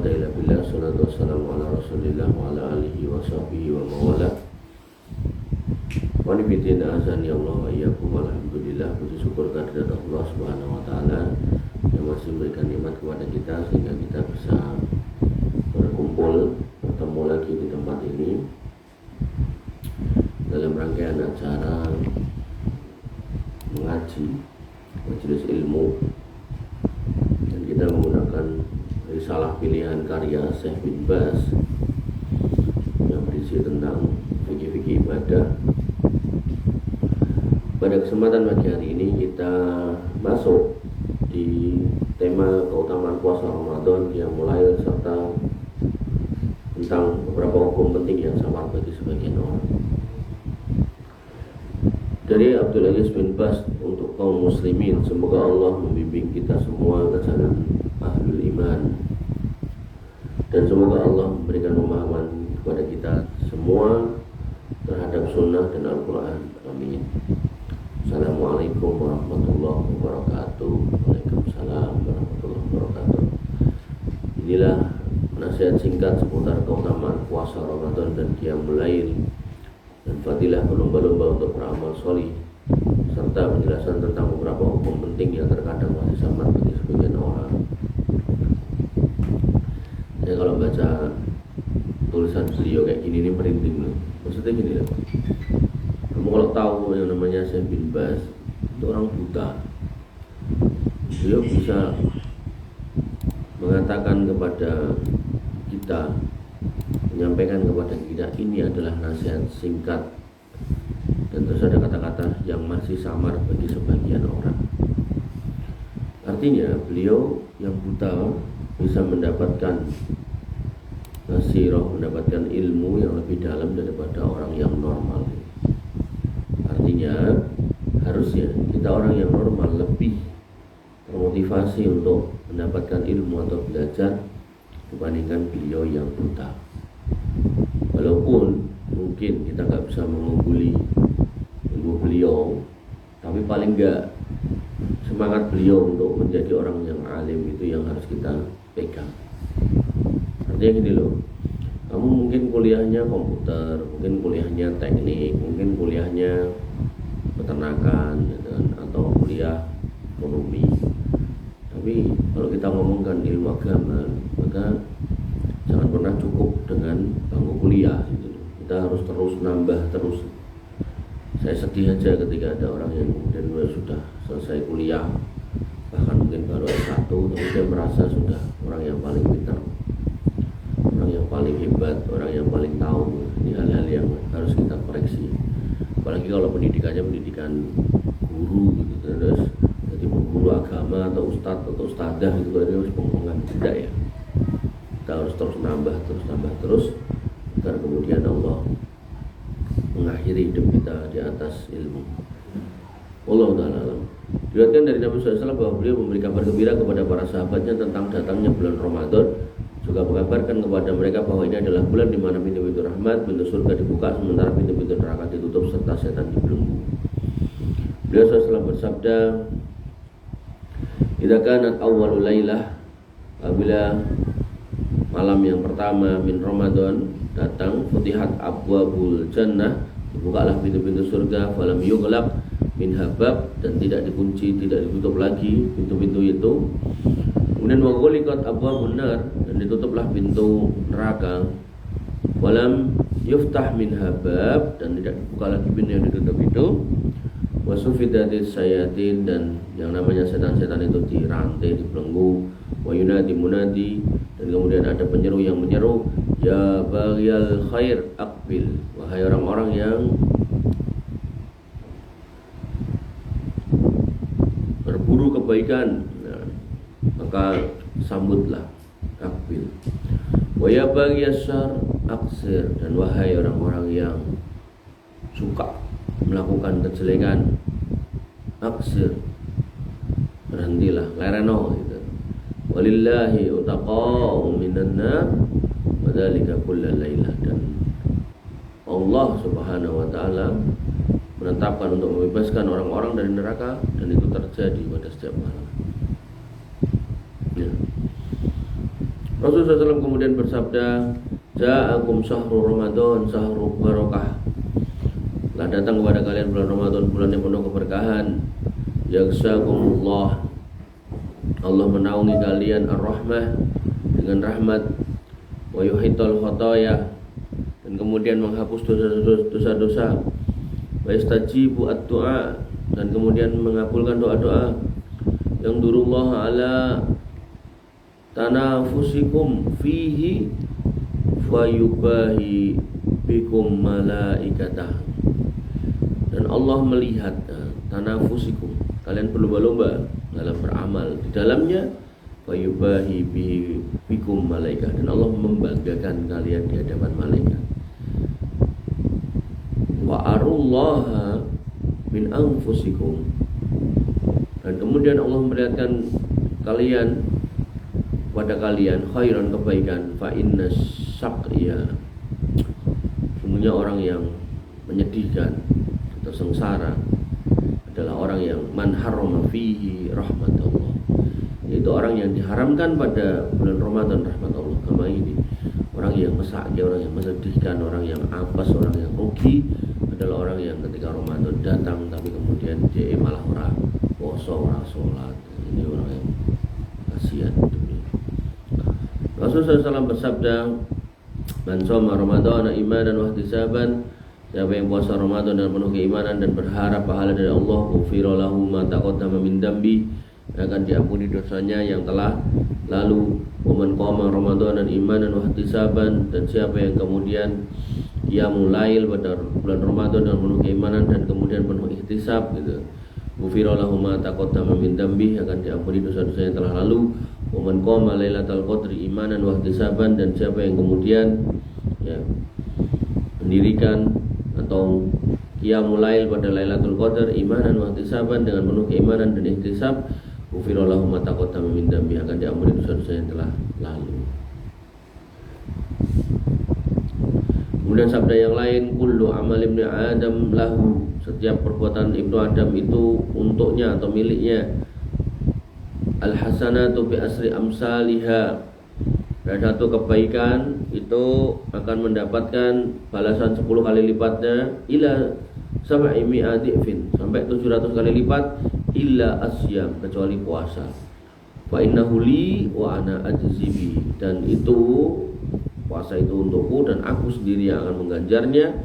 quwwata illa billah. Salatu wassalamu ala rasulillah wa ala alihi wa sahbihi wa mawala. Wa nibidina azani Allah wa iyyakum. Alhamdulillah, puji syukur kehadirat Allah Subhanahu wa taala yang masih memberikan nikmat kepada kita sehingga kita bisa berkumpul, bertemu lagi di tempat ini dalam rangkaian acara mengaji, majelis ilmu, dan kita menggunakan risalah pilihan karya Syekh bin Baz yang berisi tentang fikih-fikih ibadah. Pada kesempatan pagi hari ini kita masuk di tema keutamaan puasa Ramadan yang mulai serta tentang beberapa hukum penting yang samar bagi sebagian orang. Dari Abdul Aziz bin Baz untuk kaum muslimin, semoga Allah membimbing kita semua ke jalan ahlul iman, dan semoga Allah memberikan pemahaman kepada kita semua terhadap sunnah dan Al-Quran. Amin. Assalamualaikum warahmatullahi wabarakatuh. Waalaikumsalam warahmatullahi wabarakatuh. Inilah nasihat singkat seputar keutamaan puasa Ramadan dan qiyamul lail dan fadilah berlomba-lomba untuk beramal sholih, serta penjelasan tentang beberapa hukum penting yang terkadang masih samar bagi sebagian orang. Saya kalau baca tulisan beliau kayak gini ini merinding loh. Maksudnya gini loh, kamu kalau tahu yang namanya Syekh bin Baz itu orang buta, beliau bisa mengatakan kepada kita, menyampaikan kepada kita, ini adalah nasihat singkat, dan terus ada kata-kata yang masih samar bagi sebagian orang. Artinya beliau yang buta bisa mendapatkan nasirah, mendapatkan ilmu yang lebih dalam daripada orang yang normal. Artinya harusnya kita orang yang normal lebih termotivasi untuk mendapatkan ilmu atau belajar dibandingkan beliau yang buta. Walaupun mungkin kita nggak bisa mengungguli ilmu beliau, tapi paling nggak semangat beliau untuk menjadi orang yang alim itu yang harus kita pegang. Artinya gini loh, kamu mungkin kuliahnya komputer, mungkin kuliahnya teknik, mungkin kuliahnya peternakan, gitu, atau kuliah ekonomi. Tapi kalau kita ngomongkan ilmu agama, maka jangan pernah cukup dengan bangku kuliah gitu. Kita harus terus nambah terus. Saya sedih aja ketika ada orang yang kemudian sudah selesai kuliah, bahkan mungkin baru S1, tapi dia merasa sudah orang yang paling pintar, orang yang paling hebat, orang yang paling tahu. Ini hal-hal yang harus kita koreksi. Apalagi kalau pendidikannya pendidikan guru gitu, terus jadi guru agama atau ustadz atau ustadzah itu harus pengembangan, tidak ya. Kita harus terus nambah terus agar kemudian Allah mengakhiri hidup kita di atas ilmu. Wallahu ta'ala alam. Diriwayatkan dari Nabi SAW bahwa beliau memberi kabar gembira kepada para sahabatnya tentang datangnya bulan Ramadan, juga mengabarkan kepada mereka bahwa ini adalah bulan di mana pintu-pintu rahmat, pintu surga dibuka, sementara pintu-pintu neraka ditutup serta setan dibelenggu. Beliau SAW bersabda, "Idza kanat awwalul lailah," apabila malam yang pertama min Ramadan datang, futihat abwabul jannah, dibukalah pintu-pintu surga, falam yughlaq min habab, dan tidak dikunci, tidak ditutup lagi pintu-pintu itu. Kemudian wa ghuliqat abwabun nar, dan ditutuplah pintu neraka, walam yuftah min habab, dan tidak dibuka lagi pintu yang ditutup itu. Wa sufidatis sayatin, dan yang namanya setan-setan itu dirantai, dibelenggu. Wa yunadi munadi, dan kemudian ada penyeru yang menyeru, ya baghiyal khair aqbil, wahai orang-orang yang berburu kebaikan, nah, maka sambutlah, aqbil. Wa ya baghiyas syarr aqsir, dan wahai orang-orang yang suka melakukan kejelekan, aqsir, berhentilah, lereno gitu. Walillahi utaqa'u minan nar wa dzalika kullal lailah, dan Allah Subhanahu wa taala menetapkan untuk membebaskan orang-orang dari neraka, dan itu terjadi pada setiap malam. Ya. Rasulullah SAW kemudian bersabda, ja'akum syahrul Ramadan syahrul barakah. Telah datang kepada kalian bulan Ramadan, bulan yang penuh keberkahan. Yaghshakumullah, Allah menaungi kalian ar-rahmah dengan rahmat, wa yuhitul khotoya, dan kemudian menghapus dosa-dosa, wa yastajibu ad-du'a, dan kemudian mengabulkan doa-doa. Yang durullah ala tanafusikum fihi fayubahi bikum malaikatah, dan Allah melihat tanafusikum, kalian berlomba-lomba dalam beramal di dalamnya, fayubahi bikum malaikat, dan Allah membanggakan kalian di hadapan malaikat. Wa arullaha min anfusikum, dan kemudian Allah memperlihatkan kalian pada kalian khairan, kebaikan, fa inna syaqya, sungguhnya orang yang menyedihkan atau sengsara adalah orang yang man harrama fihi rahmatullah, yaitu orang yang diharamkan pada bulan Ramadan rahmat Allah. Kama ini orang yang mesaknya, orang yang menyedihkan, orang yang apes, orang yang rugi adalah orang yang ketika Ramadan datang tapi kemudian dia malah orang puasa, orang sholat. Ini orang yang kasihan hidupnya. Rasulullah SAW bersabda, man shoma Ramadan imanan wa ihtisaban, siapa yang puasa Ramadan dengan penuh keimanan dan berharap pahala dari Allah, ghufira lahu ma taqaddama min dambi, akan diampuni dosanya yang telah lalu. Wa man qama Ramadan imanan wa ihtisaban, dan siapa yang kemudian qiyamul lail pada bulan Ramadan dengan penuh keimanan dan kemudian penuh ihtisab gitu, ghufira lahu ma taqaddama min dambi, akan diampuni dosa-dosa yang telah lalu. Wa man qama lailatal qadri imanan wa ihtisaban, dan siapa yang kemudian mendirikan atau qiyamul lail pada Lailatul Qadar imanan wa ihtisaban, dengan penuh keimanan dan ihtisab, ghufira lahu ma taqaddama min dambi, akan diampuni dosa-dosa yang telah lalu. Kemudian sabda yang lain, kullu amal ibni Adam lahu, setiap perbuatan ibnu Adam itu untuknya atau miliknya. Al hasanatu bi asri amsalihha, dan satu kebaikan itu akan mendapatkan balasan 10 kali lipatnya, ila sab'i mi'ati fin, sampai 700 kali lipat, illa asyam, kecuali puasa. Fa innahu li wa ana ajzi bi, dan itu puasa itu untukku dan aku sendiri yang akan mengganjarnya.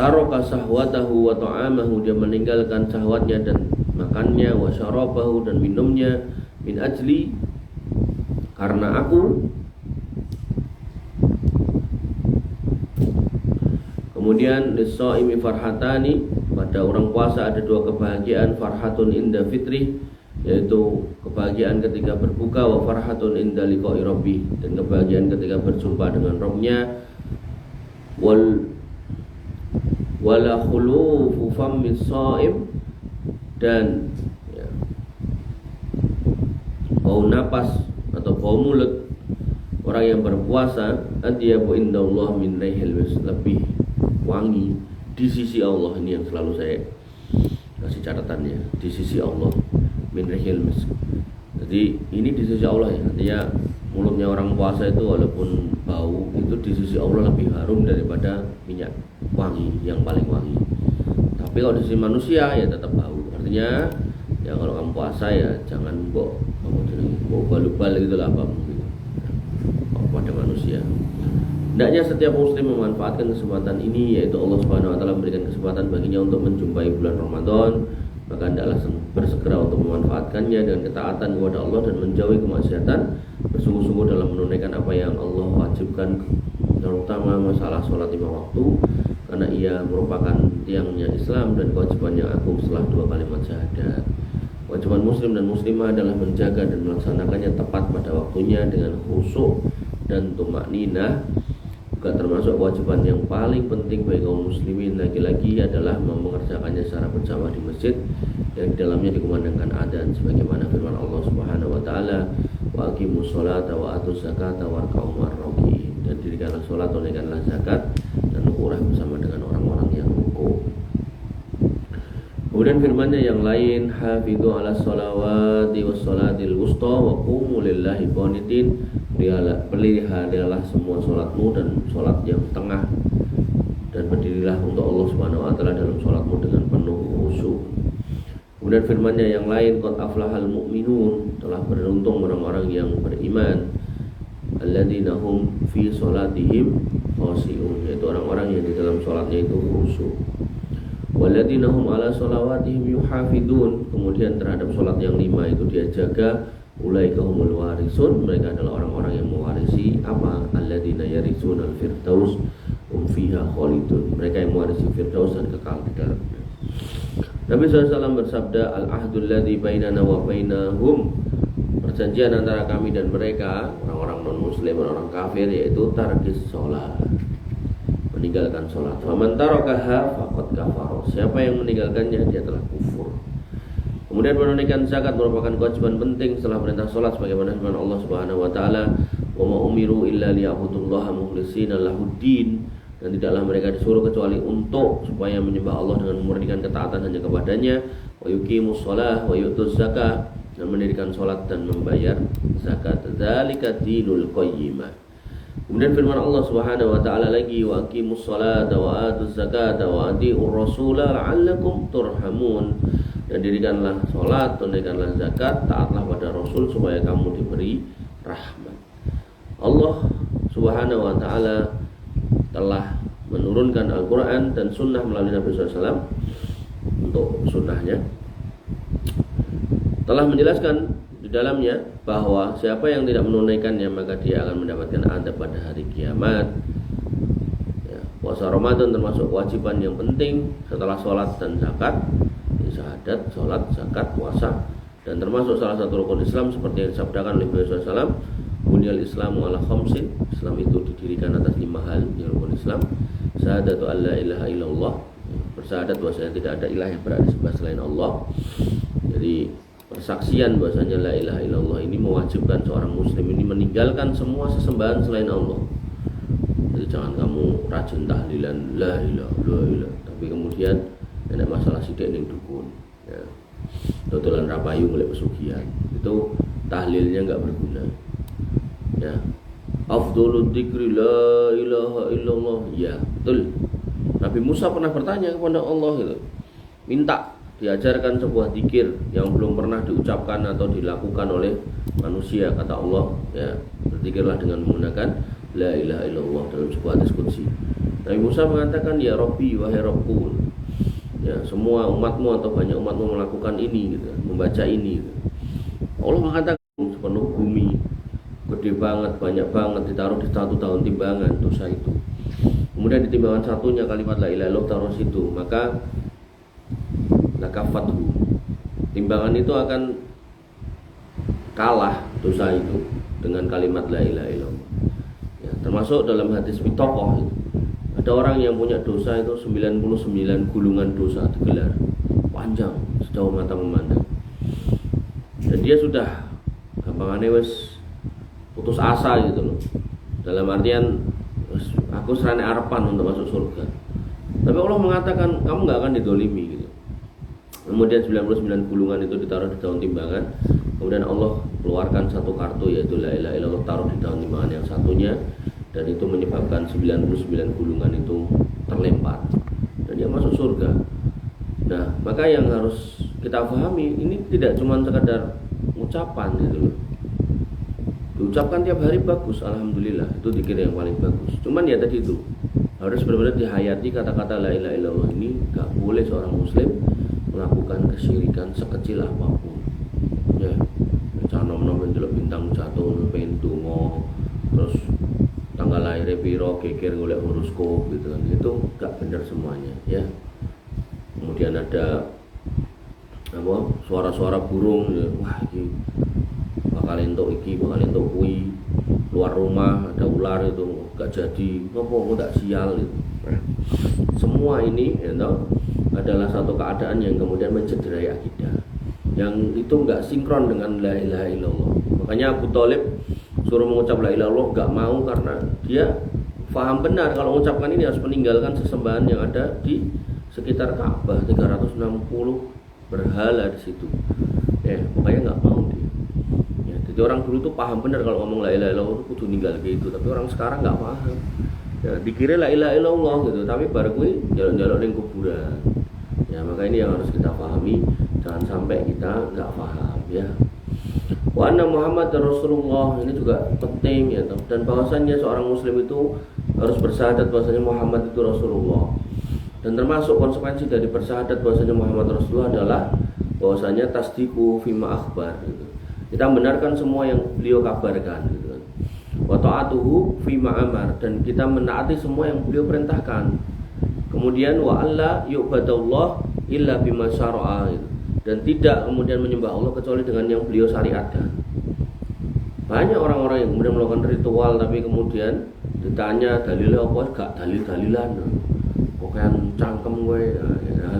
Taraka sahwatahu wa ta'amahu, dia meninggalkan syahwatnya dan makannya, wa syarabahu, dan minumnya, min ajli, karena aku. Kemudian lis-shaimi farhatani, pada orang puasa ada 2 kebahagiaan, farhatun inda fitri, yaitu kebahagiaan ketika berbuka, wa farhatun inda liqa'i rabbih, dan kebahagiaan ketika berjumpa dengan Rabbnya. Wala khulufu fammis shaim, dan bau napas atau bau mulut orang yang berpuasa, atyabu indallah min rihil mis, lebih wangi di sisi Allah. Ini yang selalu saya kasih catatannya, di sisi Allah, min rihil mis. Jadi ini di sisi Allah ya, artinya mulutnya orang puasa itu walaupun bau, itu di sisi Allah lebih harum daripada minyak wangi yang paling wangi. Tapi kalau di sisi manusia ya tetap bau. Artinya ya kalau kamu puasa ya jangan bau bal-bal gitu lah apa mungkin pada manusia. Hendaknya setiap muslim memanfaatkan kesempatan ini, yaitu Allah Subhanahu wa taala memberikan kesempatan baginya untuk menjumpai bulan Ramadan, maka hendaklah bersegera untuk memanfaatkannya dengan ketaatan kepada Allah dan menjauhi kemaksiatan, bersungguh-sungguh dalam menunaikan apa yang Allah wajibkan, terutama masalah sholat 5 waktu, karena ia merupakan tiangnya Islam dan kewajiban yang agung setelah 2 kalimat syahadat. Kewajiban muslim dan muslimah adalah menjaga dan melaksanakannya tepat pada waktunya dengan khusyuk dan tumakninah. Juga termasuk kewajiban yang paling penting bagi kaum muslimin lagi-lagi adalah mengerjakannya secara berjamaah di masjid yang di dalamnya dikumandangkan adzan, sebagaimana firman Allah Subhanahu wa taala, wa aqimus sholata wa atuz zakata warka'u ma'ar-raki'in, dan dirikanlah salat, tunaikanlah zakat, dan rukuklah bersama dengan orang-orang yang rukuk. Kemudian firman-Nya yang lain, hafidhu ala sholawati was sholatil wusta wa qumu lillahi qanitin. Peliharalah semua sholatmu dan sholat yang tengah, dan berdirilah untuk Allah Subhanahu wa taala dalam sholatmu dengan penuh khusyuk. Kemudian firman-Nya yang lain, qad aflahal mu'minun, telah beruntung orang-orang yang beriman, alladzina hum fi sholatihim khashi'un, yaitu orang-orang yang di dalam sholatnya itu khusyuk. Walladzina hum ala sholawatihim yuhafidun, kemudian terhadap sholat yang 5 itu dia jaga. Ulaika humul warisun, mereka adalah orang-orang yang mewarisi apa? Alladzina yarisuna al-firdaus hum fiha khalidun, mereka yang mewarisi firdaus dan kekal di dalamnya. Nabi SAW bersabda, al-ahdul ladzi bainana wa bainahum, perjanjian antara kami dan mereka, orang-orang non-muslim, orang kafir, yaitu tarkis sholat, meninggalkan sholat. Faman tarakaha faqad kafara, siapa yang meninggalkannya dia telah kufur. Kemudian menunaikan zakat merupakan kewajiban penting setelah perintah sholat, sebagaimana firman Allah Subhanahu wa taala, wa ma umiru illa liya'budullaha mukhlishina lahuddin, dan tidaklah mereka disuruh kecuali untuk supaya menyembah Allah dengan memurnikan ketaatan hanya kepadanya, wa yuqimus shalah wa yu'tuz zakah, dan mendirikan sholat dan membayar zakat. Dzalika dinul qayyimah. Kemudian firman Allah Subhanahu wa taala lagi, wa aqimus sholata wa atuz zakata wa atiur rasula la'allakum turhamun, dan dirikanlah sholat, tunaikanlah zakat, taatlah pada Rasul supaya kamu diberi rahmat. Allah Subhanahu wa taala telah menurunkan Al-Quran dan Sunnah melalui Nabi SAW. Untuk sunnahnya telah menjelaskan di dalamnya bahwa siapa yang tidak menunaikannya maka dia akan mendapatkan adab pada hari kiamat. Puasa Ramadan termasuk kewajiban yang penting setelah sholat dan zakat, syahadat, sholat, zakat, puasa, dan termasuk salah satu rukun Islam seperti yang disabdakan oleh Nabi SAW, bunyal Islamu ala khamsin, Islam itu didirikan atas 5 hal di rukun Islam. Syahadatu alla ilaha illallah, bersyahadat bahwasanya tidak ada ilah yang berada disembah selain Allah. Jadi persaksian bahwasanya la ilaha illallah ini mewajibkan seorang muslim ini meninggalkan semua sesembahan selain Allah. Jadi jangan kamu rajin tahlilan la ilaha illallah, tapi kemudian enak masalah sidik ning dukun, ya. Dodolan rapayu mulai pesugihan, itu tahlilnya enggak berguna. Ya. Afdhalul dzikri la ilaha illallah. Ya, betul. Nabi Musa pernah bertanya kepada Allah gitu. Minta diajarkan sebuah zikir yang belum pernah diucapkan atau dilakukan oleh manusia, kata Allah, ya, berzikirlah dengan menggunakan la ilaha illallah dalam sebuah hadis qudsi. Nabi Musa mengatakan, ya Rabbi, wahai Rabbku, ya, semua umatmu atau banyak umatmu melakukan ini gitu, membaca ini gitu. Allah mengatakan sepenuh bumi gede banget, banyak banget, ditaruh di 1 tahun timbangan dosa itu. Kemudian di timbangan satunya kalimat la ilaha illallah taruh situ, maka lakafathu, timbangan itu akan kalah dosa itu dengan kalimat la ilaha illallah. Ya, termasuk dalam hadis Bitokoh itu, ada orang yang punya dosa itu 99 gulungan dosa digelar, panjang sejauh mata memandang, dan dia sudah gampangannya wes putus asa gitu loh, dalam artian aku serane arepan untuk masuk surga. Tapi Allah mengatakan kamu gak akan didolimi gitu. Kemudian 99 gulungan itu ditaruh di daun timbangan. Kemudian Allah keluarkan satu kartu, yaitu la ilaha illallah, taruh di daun timbangan yang satunya, dan itu menyebabkan 99 gulungan itu terlempar dan dia masuk surga. Nah, maka yang harus kita pahami, ini tidak cuma sekadar ucapan gitu loh. Diucapkan tiap hari bagus, alhamdulillah, itu zikir yang paling bagus. Cuman ya tadi itu harus benar-benar dihayati kata-kata la ilaha illallah ini. Gak boleh seorang muslim melakukan kesyirikan sekecil apapun. Ya, nom-nom menjelok bintang jatuh, pengen donga, terus tanggal lahir piro, geger golek horoskop gitu kan. Itu gak benar semuanya, ya. Kemudian ada apa? Suara-suara burung, ya. Wah, ini bakal entuk iki, bakal entuk kuwi. Luar rumah ada ular itu gak jadi, ngopo tak sial itu. Semua ini ya toh, adalah satu keadaan yang kemudian mencederai akidah, yang itu enggak sinkron dengan la ilaha illallah. Makanya Abu Thalib suruh mengucap la ilaha illallah enggak mau, karena dia paham benar kalau mengucapkan ini harus meninggalkan sesembahan yang ada di sekitar Ka'bah 360 berhala di situ. Makanya nggak mau dia. Ya, jadi orang dulu tuh paham benar kalau ngomong la ilaha illallah itu kudu ninggal gitu, tapi orang sekarang nggak paham. Ya, dikira la ilaha illallah gitu, tapi baru kuwi jalan-jalan ning kuburan. Ya, maka ini yang harus kita pahami, jangan sampai kita nggak paham ya. Wa anna Muhammad Rasulullah, ini juga penting ya, dan bahwasannya seorang muslim itu harus bersyahadat bahwasanya Muhammad itu Rasulullah. Dan termasuk konsekuensi dari bersyahadat bahwasanya Muhammad Rasulullah adalah bahwasanya tasdiqu fima akhbar gitu. Kita membenarkan semua yang beliau kabarkan gitu kan. Wa ta'atuhu fima amar, dan kita menaati semua yang beliau perintahkan. Kemudian wa alla yu'badallah illa bima syara'a gitu. Dan tidak kemudian menyembah Allah kecuali dengan yang beliau syariatkan. Banyak orang-orang yang kemudian melakukan ritual tapi kemudian ditanya dalilnya apa, gak dalil-dalilan. Pokoknya cangkem gue.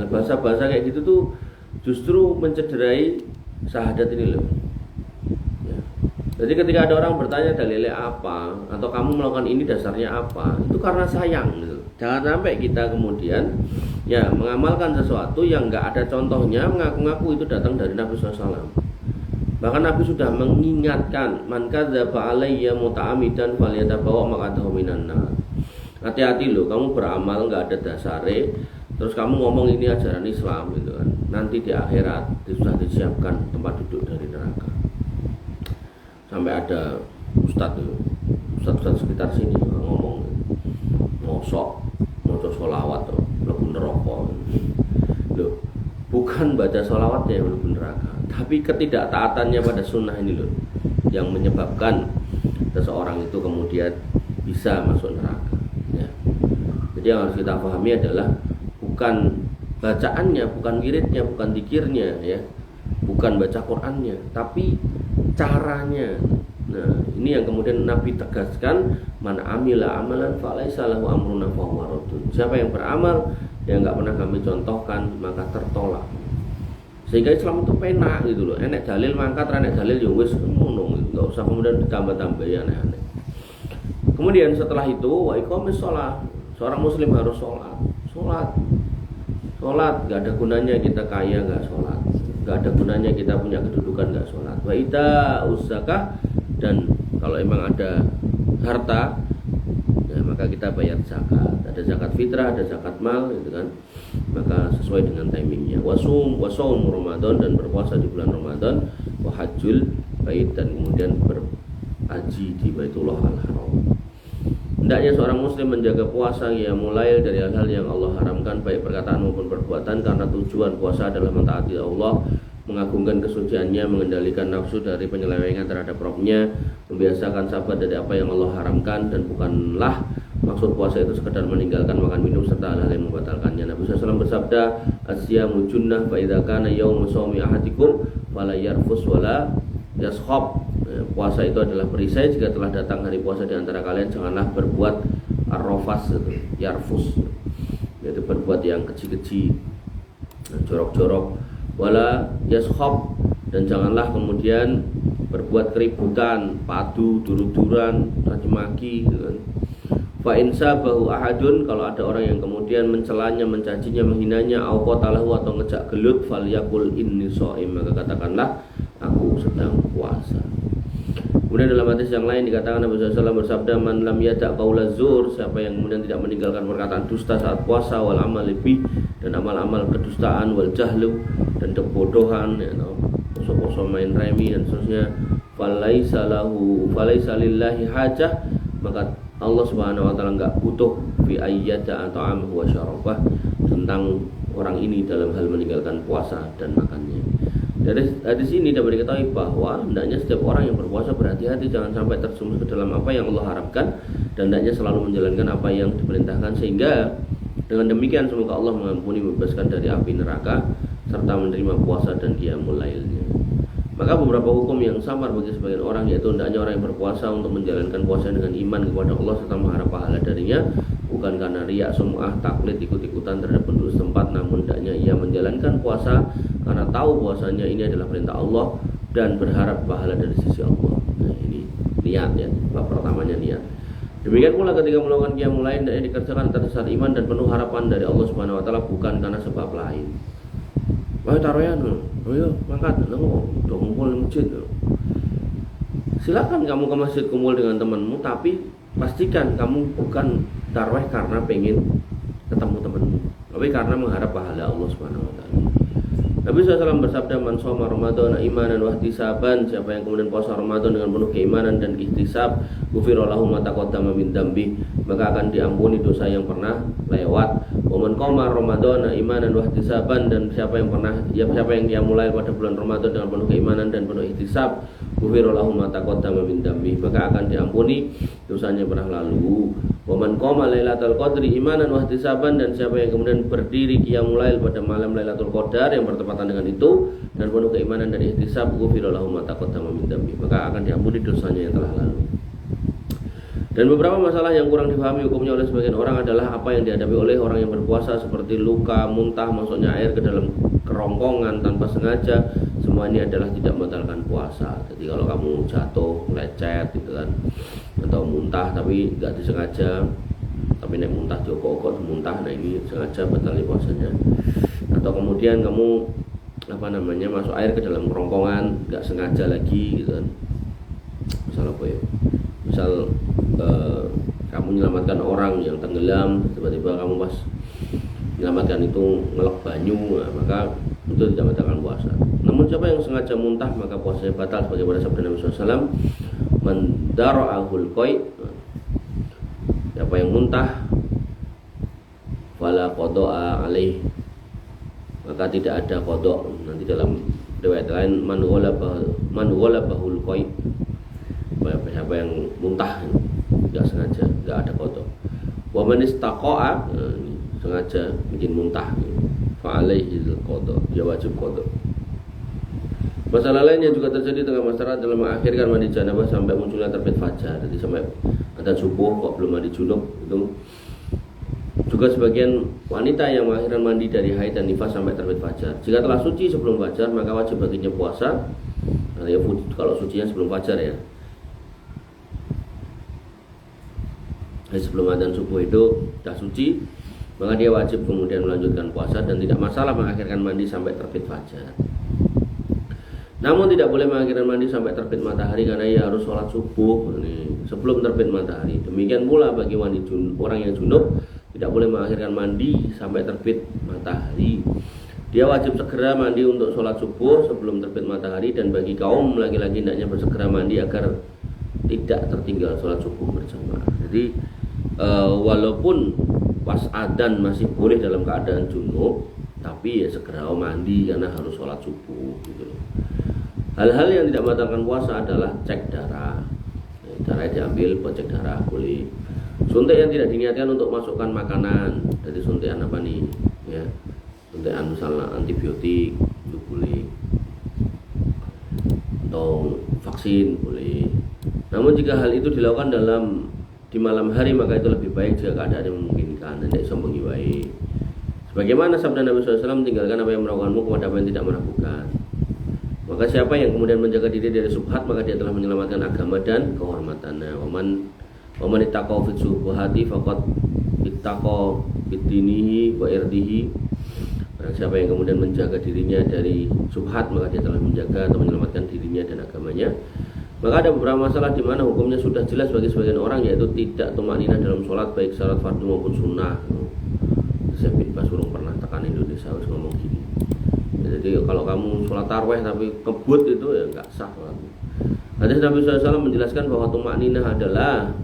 Bahasa-bahasa kayak gitu tuh justru mencederai syahadat ini loh. Ya. Jadi ketika ada orang bertanya dalilnya apa, atau kamu melakukan ini dasarnya apa, itu karena sayang gitu. Jangan sampai kita kemudian ya mengamalkan sesuatu yang nggak ada contohnya, mengaku-ngaku itu datang dari Nabi SAW. Bahkan Nabi sudah mengingatkan, man kadzdzaba alayya muta'ammidan falyatabawa maq'adahu minan nar. Hati-hati loh, kamu beramal nggak ada dasare, terus kamu ngomong ini ajaran Islam gitu kan. Nanti di akhirat sudah disiapkan tempat duduk dari neraka. Sampai ada ustadz sekitar sini ngomong, mosok maca sholawat tuh mlebu neraka. Loh, bukan baca sholawatnya yang mlebu neraka, tapi ketidaktaatannya pada sunnah ini loh yang menyebabkan seseorang itu kemudian bisa masuk neraka. Ya. Jadi yang harus kita pahami adalah bukan bacaannya, bukan wiridnya, bukan zikirnya, ya, bukan baca Qur'annya, tapi caranya. Nah, ini yang kemudian Nabi tegaskan, man amila amalan falaisa lahu amruna fahuwa raddun. Siapa yang beramal yang enggak pernah kami contohkan maka tertolak. Sehingga Islam itu penak gitu loh. Enek dalil mangkat, enek dalil ya wis ngono, enggak usah kemudian ditambah-tambah ya aneh-aneh. Kemudian setelah itu wa iqamis shalah. Seorang muslim harus sholat, gak ada gunanya kita kaya gak sholat, gak ada gunanya kita punya kedudukan gak sholat. Wa ita'uz zakah, dan kalau emang ada harta ya maka kita bayar zakat. Ada zakat fitrah, ada zakat mal gitu kan, maka sesuai dengan timingnya. Wasum Ramadan, dan berpuasa di bulan Ramadan. Wa hajjul bait, dan kemudian berhaji di Baitullah Al-Haram. Hendaknya seorang muslim menjaga puasa ya mulai dari hal-hal yang Allah haramkan, baik perkataan maupun perbuatan, karena tujuan puasa adalah mentaati Allah, mengagungkan kesuciannya, mengendalikan nafsu dari penyelewengan terhadap Rabb-nya, membiasakan sabar dari apa yang Allah haramkan, dan bukanlah maksud puasa itu sekedar meninggalkan makan minum serta hal-hal yang membatalkannya. Nabi SAW bersabda, "Asyamu junnah fa idza kana yaumu shaumi ahadikum fala yarfus wala yashab." Puasa itu adalah perisai. Jika telah datang hari puasa di antara kalian, janganlah berbuat arrofas itu, yarfus, yaitu berbuat yang keji-keji, jorok-jorok, wala yashab, dan janganlah kemudian berbuat keributan, padu, duru-duran, caci maki gitu kan. Fa insabahu ahadun, kalau ada orang yang kemudian mencelanya, mencacinya, menghinanya, au qatalahu, atau ngejak gelut, falyaqul inni shaim, maka katakanlah aku sedang puasa. Kemudian dalam hadis yang lain dikatakan Nabi SAW bersabda, man lam yada' qaula zur, siapa yang kemudian tidak meninggalkan perkataan dusta saat puasa, wal amal lebih, dan amal-amal kedustaan, wal jahlu, dan kebodohan, ya, poso-poso main remi dan seterusnya, falaisa lillahi hajah, maka Allah Subhanahu wa taala enggak butuh fi ayyata atau amhu wa syarabah, tentang orang ini dalam hal meninggalkan puasa dan makannya. Dari hadis ini dapat diketahui bahwa hendaknya setiap orang yang berpuasa berhati-hati jangan sampai terjerumus ke dalam apa yang Allah harapkan, dan hendaknya selalu menjalankan apa yang diperintahkan, sehingga dengan demikian semoga Allah mengampuni, membebaskan dari api neraka, serta menerima puasa dan qiyamul lailnya. Maka beberapa hukum yang samar bagi sebagian orang, yaitu hendaknya orang yang berpuasa untuk menjalankan puasa dengan iman kepada Allah serta mengharap pahala darinya, bukan karena riak, sum'ah, taklid, ikut-ikutan terhadap penduduk setempat, namun hendaknya ia menjalankan puasa karena tahu puasanya ini adalah perintah Allah dan berharap pahala dari sisi Allah. Nah, ini niat ya, bab pertamanya niat. Demikian pula ketika melakukan qiyamul lail dan dikerjakan atas dasar iman dan penuh harapan dari Allah Subhanahu wa taala, bukan karena sebab lain. Wah, taruhan, ayo mangkat, udah ngumpul di masjid. Silakan kamu ke masjid kumpul dengan temanmu, tapi pastikan kamu bukan tarawih karena pengen ketemu temanmu, tapi karena mengharap pahala Allah Subhanahu wa taala. Nabi SAW bersabda, man shoma Ramadan imanan wa ihtisaban, siapa yang kemudian puasa Ramadan dengan penuh keimanan dan ihtisab, ghufira lahu ma taqaddama min dambi, maka akan diampuni dosa yang pernah lewat. Wa man qama Ramadan imanan wa ihtisaban, dan siapa yang dia mulai pada bulan Ramadan dengan penuh keimanan dan penuh ihtisab, ghufira lahu ma taqaddama min dambi, maka akan diampuni dosanya pernah lalu. Wa man qama lailatul qadri imanan wa ihtisaban, dan siapa yang kemudian berdiri qiyamul lail pada malam Lailatul Qadar yang bertepatan dengan itu dan penuh keimanan dan ihtisab, ghufira lahu ma taqaddama min dambi, maka akan diampuni dosanya yang telah lalu. Dan beberapa masalah yang kurang dipahami hukumnya oleh sebagian orang adalah apa yang dihadapi oleh orang yang berpuasa, seperti luka, muntah, masuknya air ke dalam kerongkongan tanpa sengaja. Semua ini adalah tidak membatalkan puasa. Jadi kalau kamu jatuh, lecet gitu kan, atau muntah tapi nggak disengaja, tapi naik muntah jokok muntah, nah ini sengaja batal puasanya. Atau kemudian kamu masuk air ke dalam kerongkongan nggak sengaja lagi gitu kan. Misal apa ya? Misal kamu menyelamatkan orang yang tenggelam, tiba-tiba kamu pas menyelamatkan itu ngelok banyu, nah, maka itu tidak membatalkan puasa. Namun siapa yang sengaja muntah maka puasanya batal, sebagaimana sabda Nabi SAW, man dara'ahul qai, siapa yang muntah fala qada'a alaih, maka tidak ada qada'. Nanti dalam riwayat lain man ghalabahul qai, siapa yang muntah nggak sengaja, nggak ada qada'. Wa man istaqa'a, sengaja bikin muntah, fa alaihil qada', dia wajib qada'. Masalah lain yang juga terjadi tengah masyarakat dalam mengakhirkan mandi janabah sampai munculnya terbit fajar. Jadi sampai ada subuh kok belum mandi junub, itu juga sebagian wanita yang mengakhirkan mandi dari haid dan nifas sampai terbit fajar. Jika telah suci sebelum fajar, maka wajib baginya puasa. Nah, ya, kalau sucinya sebelum fajar ya. Jadi sebelum adzan subuh itu sudah suci, maka dia wajib kemudian melanjutkan puasa dan tidak masalah mengakhirkan mandi sampai terbit fajar. Namun tidak boleh mengakhirkan mandi sampai terbit matahari, karena ia harus sholat subuh sebelum terbit matahari. Demikian pula bagi orang yang junub tidak boleh mengakhirkan mandi sampai terbit matahari. Dia wajib segera mandi untuk sholat subuh sebelum terbit matahari, dan bagi kaum laki-laki hendaknya bersegera mandi agar tidak tertinggal sholat subuh berjamaah. Jadi walaupun pas adzan masih boleh dalam keadaan junub, tapi ya segera mandi karena harus sholat subuh gitu loh. Hal-hal yang tidak membatalkan puasa adalah cek darah. Darah diambil buat cek darah boleh. Suntik yang tidak diniatkan untuk masukkan makanan, jadi suntikan apa nih ya, suntikan misalnya antibiotik itu boleh, atau vaksin boleh. Namun jika hal itu dilakukan di malam hari, maka itu lebih baik jika keadaan yang memungkinkan, tidak sombong baik. Sebagaimana sabda Nabi SAW, tinggalkan apa yang meragukanmu kepada apa yang tidak meragukan. Maka siapa yang kemudian menjaga diri dari subhat, maka dia telah menyelamatkan agama dan kehormatannya. Waman ittaqa fi subhati faqad ittaqa bidinihi wa irdihi. Siapa yang kemudian menjaga dirinya dari subhat, maka dia telah menjaga atau menyelamatkan dirinya dan agamanya. Maka ada beberapa masalah di mana hukumnya sudah jelas bagi sebagian orang, yaitu tidak tumaninah dalam sholat, baik sholat fardu maupun sunnah. Saya bin Basurung pernah tekan Indonesia harus ngomong gini. Jadi kalau kamu sholat tarawih tapi kebut itu ya nggak sah sholatmu. Hadis Nabi SAW menjelaskan bahwa tumakninah adalah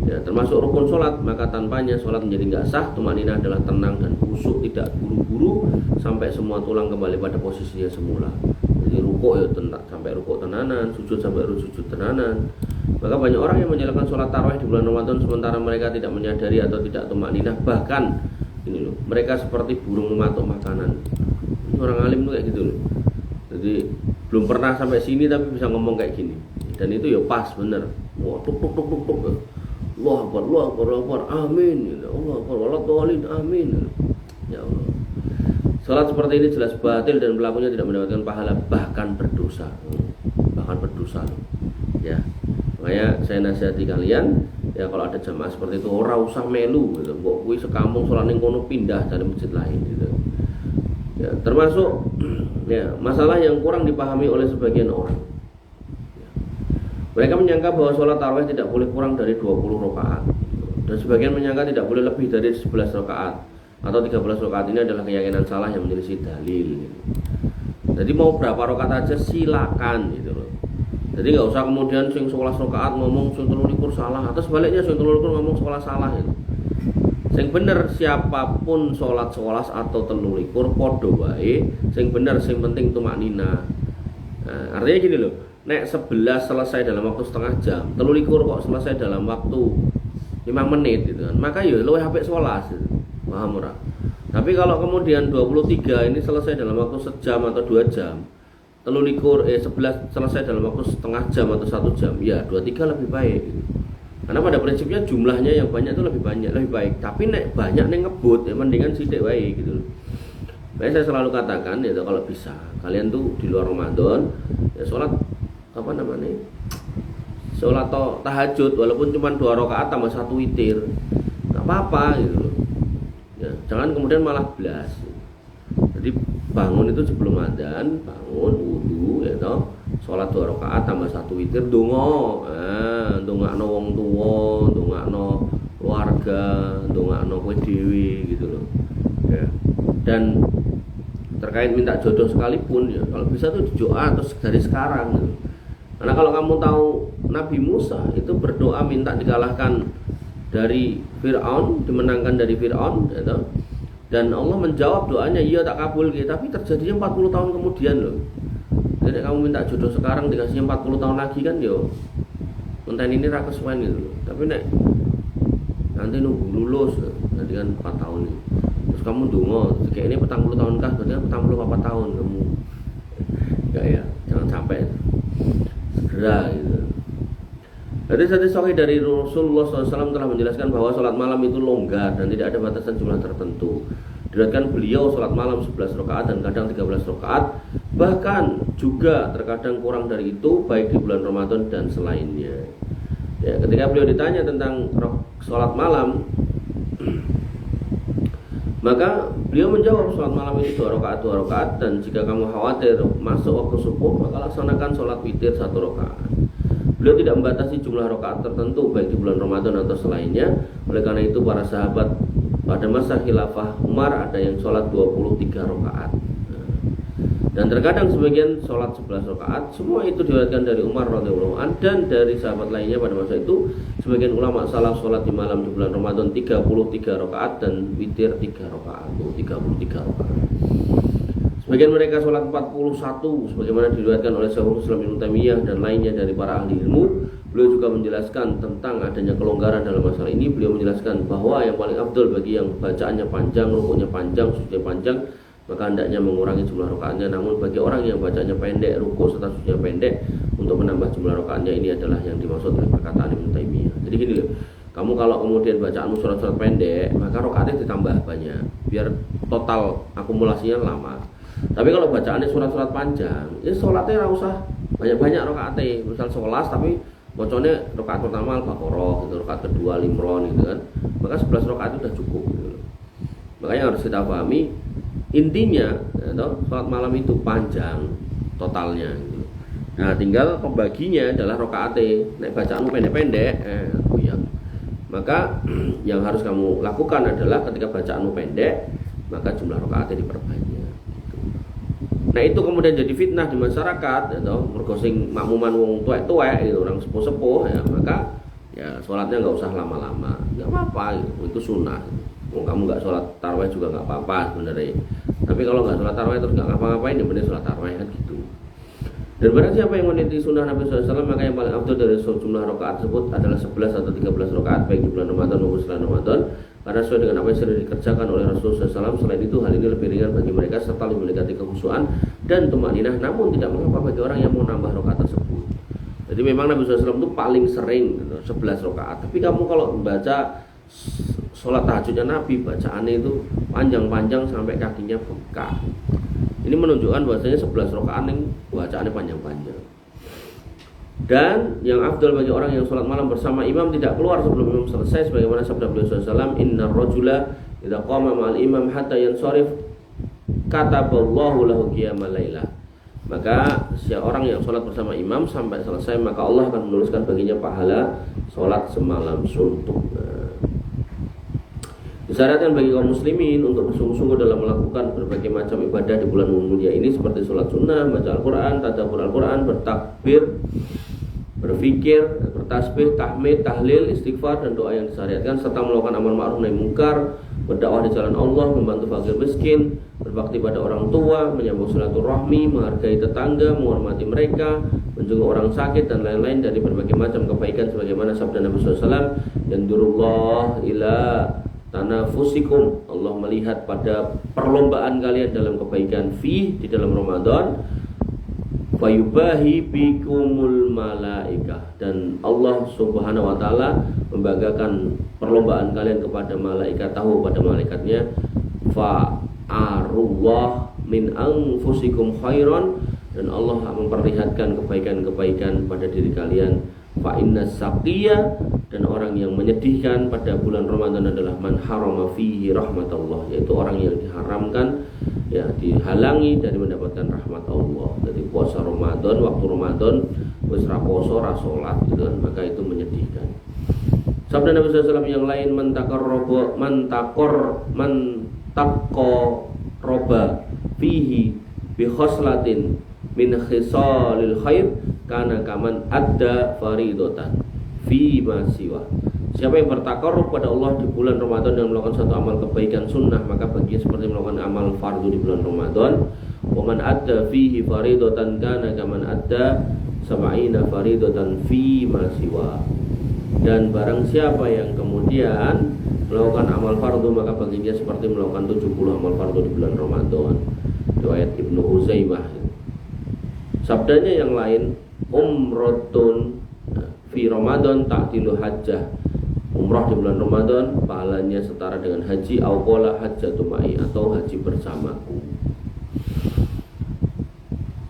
ya, termasuk rukun sholat, maka tanpanya sholat menjadi nggak sah. Tumakninah adalah tenang dan khusyuk, tidak buru-buru sampai semua tulang kembali pada posisinya semula. Jadi rukuk ya sampai rukuk tenanan, sujud sampai sujud tenanan. Maka banyak orang yang menjalankan sholat tarawih di bulan Ramadan sementara mereka tidak menyadari atau tidak tumakninah, bahkan ini loh, mereka seperti burung mematuk makanan. Orang alim tuh kayak gitu loh. Jadi belum pernah sampai sini tapi bisa ngomong kayak gini. Dan itu ya pas bener. Wah, tuk tuk tuk tuk tuk. Allah akbar, amin. Allah akbar, waladhdallin, amin. Ya Allah. Salat seperti ini jelas batil dan pelakunya tidak mendapatkan pahala, bahkan berdosa. Ya. Makanya saya nasihati kalian Ya kalau ada jamaah seperti itu ora usah melu gitu. Mbok kuwi sekampung salat ning kono pindah dari masjid lain gitu. Ya, termasuk ya masalah yang kurang dipahami oleh sebagian orang. Mereka menyangka bahwa sholat tarawih tidak boleh kurang dari 20 rakaat. Dan sebagian menyangka tidak boleh lebih dari 11 rakaat atau 13 rakaat. Ini adalah keyakinan salah yang menyelisih dalil. Jadi mau berapa rakaat aja silakan gitu loh. Jadi nggak usah kemudian sing 11 rakaat ngomong sing 23 salah atau sebaliknya sing 23 ngomong 11 salah gitu. Sing bener siapapun sholat 11 atau 23 padha wae, sing bener sing penting tumaknina. Nah, artinya gini loh. Nek 11 selesai dalam waktu setengah jam, 23 kok selesai dalam waktu 5 menit gitu kan. Maka ya luwih apik 11 gitu. Paham ora? Tapi kalau kemudian 23 ini selesai dalam waktu sejam atau 2 jam, 11 selesai dalam waktu setengah jam atau 1 jam, ya 23 lebih baik gitu. Karena pada prinsipnya jumlahnya yang banyak itu lebih baik. Tapi nek banyak nek ngebut ya mendingan sithik wae gitu loh. Makanya saya selalu katakan ya kalau bisa kalian tuh di luar Ramadan ya sholat sholat tahajud walaupun cuma 2 rakaat tambah 1 witir nggak apa-apa gitu loh ya, jangan kemudian malah blas. Jadi bangun itu sebelum adzan, bangun wudu ya toh, sholat 2 rakaat tambah 1 witir, ndongakno wong tuwa, ndongakno keluarga, ndongakno kowe dhewe gitu loh ya. Dan terkait minta jodoh sekalipun ya kalau bisa tuh doa terus dari sekarang gitu. Karena kalau kamu tahu Nabi Musa itu berdoa minta dikalahkan dari Fir'aun, dimenangkan dari Fir'aun gitu. Dan Allah menjawab doanya, iya tak kabul gitu. Tapi terjadinya 40 tahun kemudian loh. Jadi kamu minta jodoh sekarang dikasihnya 40 tahun lagi kan yo. Konten ini ra kesuwen gitu loh. Tapi nek nanti nunggu lulus nanti kan 4 tahun nih. Terus kamu ndonga, kayak ini 40 tahun kah? Berarti kan 44 tahun kamu. Enggak ya, jangan sampai segera gitu. Hadis sahih dari Rasulullah SAW telah menjelaskan bahwa sholat malam itu longgar dan tidak ada batasan jumlah tertentu. Diriwayatkan beliau sholat malam 11 rakaat dan kadang 13 rakaat, bahkan juga terkadang kurang dari itu baik di bulan Ramadan dan selainnya. Ya, ketika beliau ditanya tentang sholat malam, maka beliau menjawab sholat malam itu 2 rakaat dan jika kamu khawatir masuk waktu subuh maka laksanakan sholat witir 1 rakaat. Beliau tidak membatasi jumlah rakaat tertentu baik di bulan Ramadan atau selainnya. Oleh karena itu para sahabat pada masa khilafah Umar ada yang sholat 23 rakaat. Dan terkadang sebagian sholat 11 rakaat. Semua itu diriwayatkan dari Umar radhiyallahu anhu dan dari sahabat lainnya pada masa itu. Sebagian ulama salaf sholat di malam di bulan Ramadan 33 rakaat dan witir 3 rakaat. 33 rakaat. Sebagian mereka sholat 41 sebagaimana diriwayatkan oleh Syekhul Islam Ibnu Taimiyah dan lainnya dari para ahli ilmu. Beliau juga menjelaskan tentang adanya kelonggaran dalam masalah ini. Beliau menjelaskan bahwa yang paling afdal bagi yang bacaannya panjang, rukunya panjang, sujudnya panjang, maka hendaknya mengurangi jumlah rakaatnya. Namun bagi orang yang bacanya pendek, ruku serta sujudnya pendek, untuk menambah jumlah rakaatnya ini adalah yang dimaksud oleh perkataan Ibnu Taimiyah. Jadi gini loh, kamu kalau kemudian bacaanmu surat-surat pendek, maka rakaatnya ditambah banyak biar total akumulasinya lama. Tapi kalau bacaannya surat-surat panjang, ya sholatnya nggak usah banyak-banyak rakaatnya. Misal 11 tapi bacanya rakaat pertama Al-Baqarah, gitu, rakaat kedua Al-Imran gitu kan. Maka 11 rakaat itu sudah cukup gitu. Makanya harus kita pahami intinya ya, sholat malam itu panjang totalnya gitu. Nah, tinggal pembaginya adalah rakaatnya. Nek bacaanmu pendek-pendek, ya. Maka yang harus kamu lakukan adalah ketika bacaanmu pendek, maka jumlah rakaatnya diperbanyak. Nah itu kemudian jadi fitnah di masyarakat, ya, mergo sing makmuman wong tuwek-tuwek, gitu, orang sepuh-sepuh, ya maka ya sholatnya nggak usah lama-lama, nggak apa-apa, itu sunnah. Kamu nggak sholat tarawih juga nggak apa-apa sebenarnya. Tapi kalau nggak sholat tarawih terus nggak ngapa-ngapain, ya bener sholat tarawih kan gitu. Dan barang siapa yang meniti sunnah Nabi SAW, maka yang paling afdal dari jumlah rakaat tersebut adalah 11 atau 13 rakaat baik di bulan Ramadan maupun selain Ramadan. Karena sesuai dengan apa yang sudah dikerjakan oleh Rasulullah SAW. Selain itu hal ini lebih ringan bagi mereka serta lebih mendekati kekhusyuan dan tumaninah. Namun tidak mengapa bagi orang yang mau nambah rakaat tersebut. Jadi memang Nabi SAW itu paling sering 11 rakaat. Tapi kamu kalau membaca sholat tahajudnya Nabi, bacaannya itu panjang-panjang sampai kakinya bengkak. Ini menunjukkan bahwasanya 11 rakaat yang bacaannya panjang-panjang. Dan yang afdal bagi orang yang sholat malam bersama imam tidak keluar sebelum imam selesai, sebagaimana sabda beliau SAW, inna rajula idza qama ma'al imam hatta yansharif kataballahu lahu qiyamal lailah. Maka seorang yang sholat bersama imam sampai selesai, maka Allah akan menuliskan baginya pahala sholat semalam suntuk. Disyariatkan bagi kaum muslimin untuk bersungguh-sungguh dalam melakukan berbagai macam ibadah di bulan mulia ini, seperti sholat sunnah, baca Al-Quran, tadabbur Al-Quran, bertakbir, berfikir, bertasbih, tahmid, tahlil, istighfar, dan doa yang disyariatkan, serta melakukan amal ma'ruf nahi munkar, berdakwah di jalan Allah, membantu fakir miskin, berbakti pada orang tua, menyambung silaturahmi, menghargai tetangga, menghormati mereka, menjenguk orang sakit, dan lain-lain dari berbagai macam kebaikan, sebagaimana sabda Nabi SAW, yanzurullah ila tanafusikum, Allah melihat pada perlombaan kalian dalam kebaikan di dalam Ramadan, fayubahi bikumul malaikah, dan Allah Subhanahu wa taala membanggakan perlombaan kalian kepada malaikat, tahu pada malaikatnya, fa'arullah min anfusikum khairan, dan Allah memperlihatkan kebaikan-kebaikan pada diri kalian. Fa inna saqiya, dan orang yang menyedihkan pada bulan Ramadan adalah man harama fihi rahmatullah, yaitu orang yang diharamkan, ya, dihalangi dari mendapatkan rahmat Allah. Jadi puasa Ramadan, waktu Ramadan wis ra poso ra salat gitu kan, maka itu menyedihkan. Sabda Nabi SAW yang lain, man taqarraba fihi bi khoslatin min khisalil khair kana kaman adda faridotan fi ma siwa. Siapa yang bertakarrub pada Allah di bulan Ramadan dan melakukan satu amal kebaikan sunnah, maka baginya seperti melakukan amal fardu di bulan Ramadan. Wa man adda fihi faridotan kana kaman adda sab'ina faridotan fi ma siwa. Dan barang siapa yang kemudian melakukan amal fardu, maka baginya seperti melakukan 70 amal fardu di bulan Ramadan. Riwayat Ibnu Huzaimah. Sabdanya yang lain, umratun fi Ramadan ta'dilu hajjah. Umrah di bulan Ramadan pahalanya setara dengan haji, au qala hajjatu ma'i, atau haji bersamaku.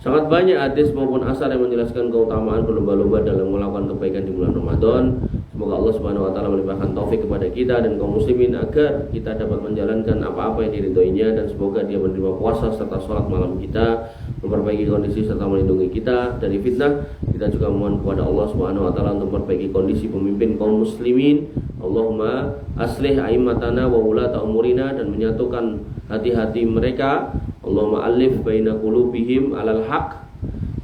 Sangat banyak hadis maupun asar yang menjelaskan keutamaan berlomba-lomba dalam melakukan kebaikan di bulan Ramadan. Semoga Allah Subhanahu wa taala melimpahkan taufik kepada kita dan kaum muslimin agar kita dapat menjalankan apa-apa yang diridhoinya, dan semoga Dia menerima puasa serta sholat malam kita, memperbaiki kondisi serta melindungi kita dari fitnah. Kita juga mohon kepada Allah Subhanahu wa taala untuk memperbaiki kondisi pemimpin kaum muslimin. Allahumma aslih a'immatana wa ulata umurina, dan menyatukan hati-hati mereka. Allahumma alif baina qulubihim alal haq,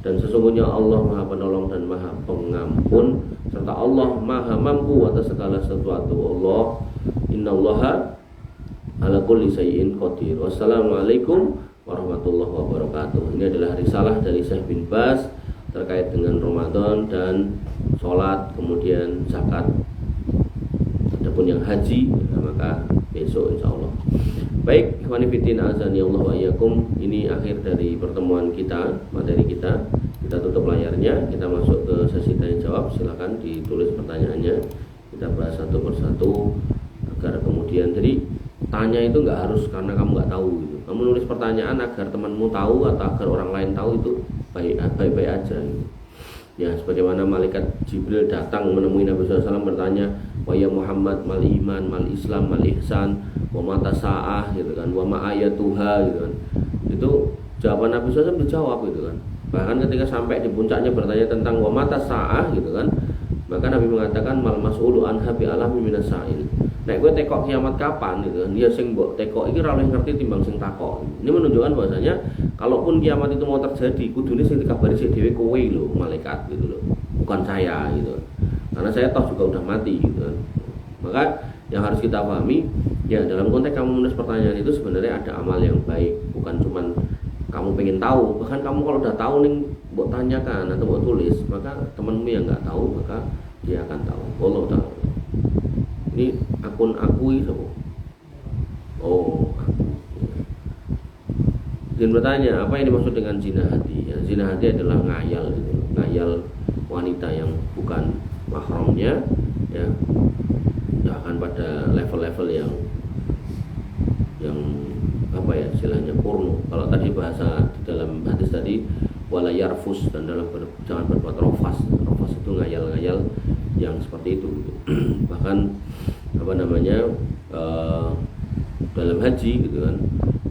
dan sesungguhnya Allah Maha Penolong dan Maha Pengampun, serta Allah Maha Mampu atas segala sesuatu. Allah innallaha ala kulli syai'in qadir. Wassalamualaikum warahmatullahi wabarakatuh. Ini adalah risalah dari Syekh bin Baz terkait dengan Ramadan dan sholat, kemudian zakat. Adapun yang haji, maka besok insyaallah. Baik, ikhwani fillah azani Allah wa iyyakum. Ini akhir dari pertemuan kita, materi kita. Kita tutup layarnya, kita masuk ke sesi tanya jawab. Silakan ditulis pertanyaannya. Kita bahas satu persatu agar kemudian, jadi tanya itu nggak harus karena kamu nggak tahu gitu. Kamu nulis pertanyaan agar temanmu tahu atau agar orang lain tahu, itu baik-baik aja gitu. Ya, sebagaimana malaikat Jibril datang menemui Nabi SAW bertanya, wa ya Muhammad, mal iman, mal Islam, mal ihsan, wa mata sa'ah gitu kan, wa ma ayatuha gitu kan. Itu jawaban Nabi SAW dijawab gitu kan. Bahkan ketika sampai di puncaknya bertanya tentang wa mata sa'ah gitu kan, maka Nabi mengatakan mal mas'ulu anha bi alami minas sa'il. Nek kowe tekok kiamat kapan gitu kan, dia sing mbok tekok iki ora oleh ngerti timbang sing takok. Ini menunjukkan bahwasanya kalaupun kiamat itu mau terjadi, kudune sing dikabari sik dhewe kowe lho, malaikat gitu loh, bukan saya gitu. Karena saya toh juga udah mati gitu kan. Maka yang harus kita pahami, ya dalam konteks kamu menulis pertanyaan itu sebenarnya ada amal yang baik, bukan cuman kamu pengen tahu. Bahkan kamu kalau udah tahu nih mbok tanyakan atau mbok tulis, maka temanmu yang nggak tahu maka dia akan tahu. Allah tahu. Ini akun aku itu. Oh, aku. Dan bertanya, apa yang dimaksud dengan zina hati? Ya, zina hati adalah ngayal gitu. Ngayal wanita yang bukan mahramnya, ya. Bahkan pada level-level yang apa ya istilahnya porno. Kalau tadi bahasa di dalam hadis tadi wala yarfus, dan dalam jangan berbuat rofas. Rofas yang seperti itu gitu. Bahkan dalam haji gitu kan,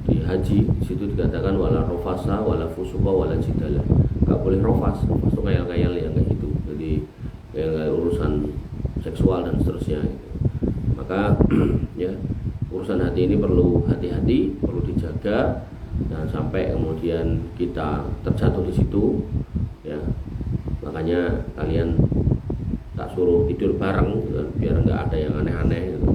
di haji di situ dikatakan wala rofasa wala fusuqa wala jidala, nggak boleh rofas itu ngayal-ngayal yang kayak gitu, jadi kayak urusan seksual dan seterusnya gitu. Maka ya urusan hati ini perlu hati-hati, perlu dijaga, jangan sampai kemudian kita terjatuh di situ ya. Makanya kalian tak suruh tidur bareng gitu kan, biar nggak ada yang aneh-aneh gitu.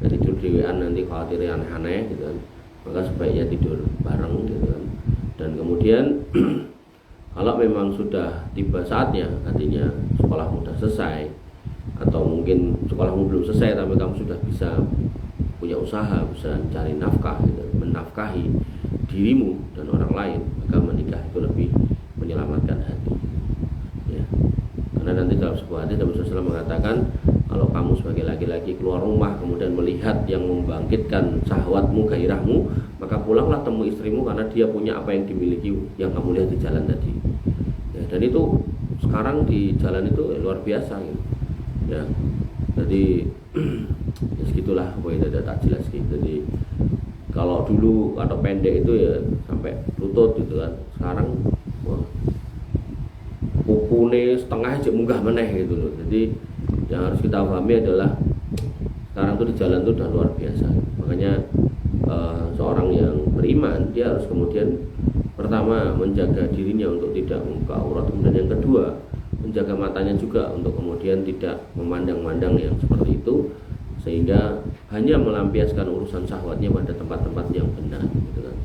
Dan tidur dewean nanti khawatirnya aneh-aneh gitu kan. Maka sebaiknya tidur bareng gitu kan. Dan kemudian kalau memang sudah tiba saatnya, artinya sekolahmu sudah selesai atau mungkin sekolahmu belum selesai tapi kamu sudah bisa punya usaha, bisa cari nafkah gitu, menafkahi dirimu dan orang lain, maka menikah itu lebih menyelamatkan hati ya. Karena nanti dalam sebuah hadis Nabi SAW mengatakan, kalau kamu sebagai laki-laki keluar rumah kemudian melihat yang membangkitkan syahwatmu, gairahmu, maka pulanglah temui istrimu karena dia punya apa yang dimiliki yang kamu lihat di jalan tadi ya. Dan itu sekarang di jalan itu luar biasa gitu ya. Jadi ya segitulah, pokoknya tidak tak jelas gitu. Jadi kalau dulu atau pendek itu ya sampai lutut gitu kan, sekarang wah, pupune setengah aja munggah meneh gitu loh. Jadi yang harus kita pahami adalah sekarang tuh di jalan tuh udah luar biasa. Makanya seorang yang beriman dia harus kemudian pertama menjaga dirinya untuk tidak membuka aurat, kemudian yang kedua menjaga matanya juga untuk kemudian tidak memandang-mandang yang seperti itu, sehingga hanya melampiaskan urusan syahwatnya pada tempat-tempat yang benar gitu kan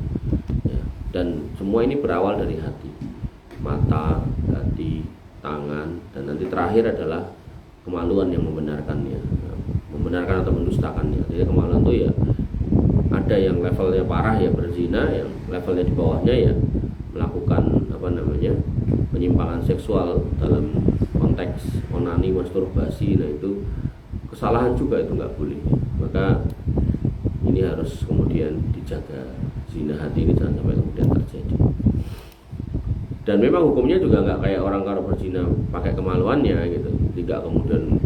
ya. Dan semua ini berawal dari hati, mata, hati, tangan, dan nanti terakhir adalah kemaluan yang membenarkannya, membenarkan atau mendustakannya. Jadi kemaluan itu ya ada yang levelnya parah ya berzina, yang levelnya di bawahnya ya melakukan penyimpangan seksual dalam konteks onani, masturbasi. Nah itu kesalahan juga, itu nggak boleh. Maka ini harus kemudian dijaga, zina hati ini jangan sampai kemudian terjadi. Dan memang hukumnya juga nggak kayak orang kalau berzina pakai kemaluannya gitu, tidak kemudian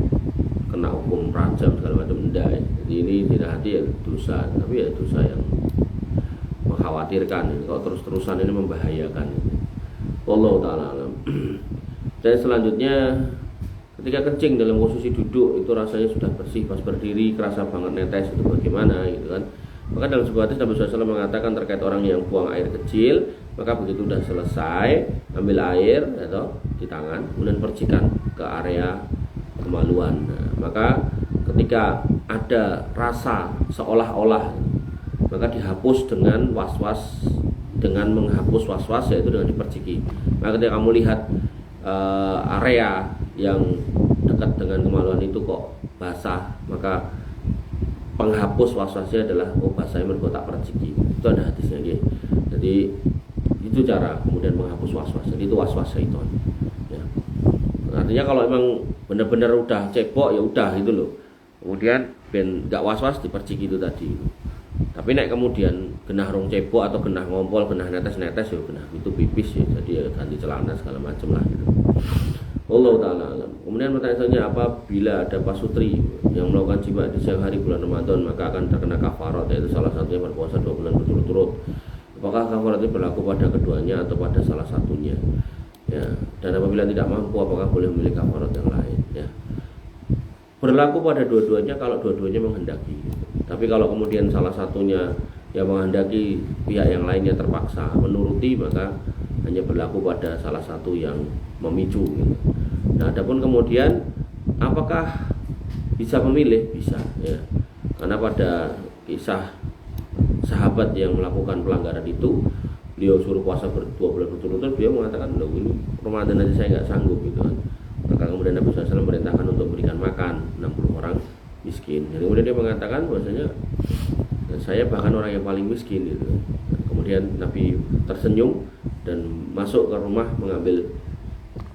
kena hukum rajam segala macam, enggak ya. Jadi ini zina hati ya dosa, tapi ya dosa yang mengkhawatirkan. Kalau terus-terusan ini membahayakan. Wallahu ta'ala alam. Dan selanjutnya ketika kencing dalam posisi duduk itu rasanya sudah bersih, pas berdiri kerasa banget netes, itu bagaimana gitu kan. Maka dalam sebuah hadis Nabi SAW mengatakan terkait orang yang buang air kecil, maka begitu sudah selesai ambil air atau di tangan kemudian percikan ke area kemaluan. Nah, maka ketika ada rasa seolah-olah, maka dihapus dengan was-was, dengan menghapus was-was yaitu dengan diperciki. Maka ketika kamu lihat area yang dekat dengan kemaluan itu kok basah, maka penghapus was-wasnya adalah basahnya mergo tak perciki. Itu ada hadisnya ya. Jadi itu cara kemudian menghapus was-was. Jadi itu was-was syaitan ya. Artinya kalau emang benar-benar udah cebok ya udah itu loh. Kemudian ben gak was-was diperciki itu tadi. Tapi nek kemudian genah rong cebok atau genah ngompol, genah netes-netes ya genah itu pipis ya. Jadi ya ganti celana segala macam lah gitu. Allah Ta'ala alam. Kemudian pertanyaan selanjutnya, apabila ada pasutri yang melakukan jima di siang hari bulan Ramadan maka akan terkena kafarat, yaitu salah satunya berpuasa 2 bulan berturut-turut. Apakah kafarat itu berlaku pada keduanya atau pada salah satunya ya? Dan apabila tidak mampu apakah boleh memilih kafarat yang lain ya? Berlaku pada dua-duanya kalau dua-duanya menghendaki. Tapi kalau kemudian salah satunya yang menghendaki, pihak yang lainnya terpaksa menuruti, maka hanya berlaku pada salah satu yang memicu gitu. Nah, adapun kemudian apakah bisa memilih? Bisa ya. Karena pada kisah sahabat yang melakukan pelanggaran itu, beliau suruh puasa 2 bulan berturut-turut, beliau mengatakan, "Loh, ini Ramadan aja saya nggak sanggup" gitu kan. Maka kemudian Nabi SAW merintahkan untuk memberikan makan 60 orang miskin. Jadi kemudian dia mengatakan bahwasanya saya bahkan orang yang paling miskin gitu. Kemudian Nabi tersenyum dan masuk ke rumah mengambil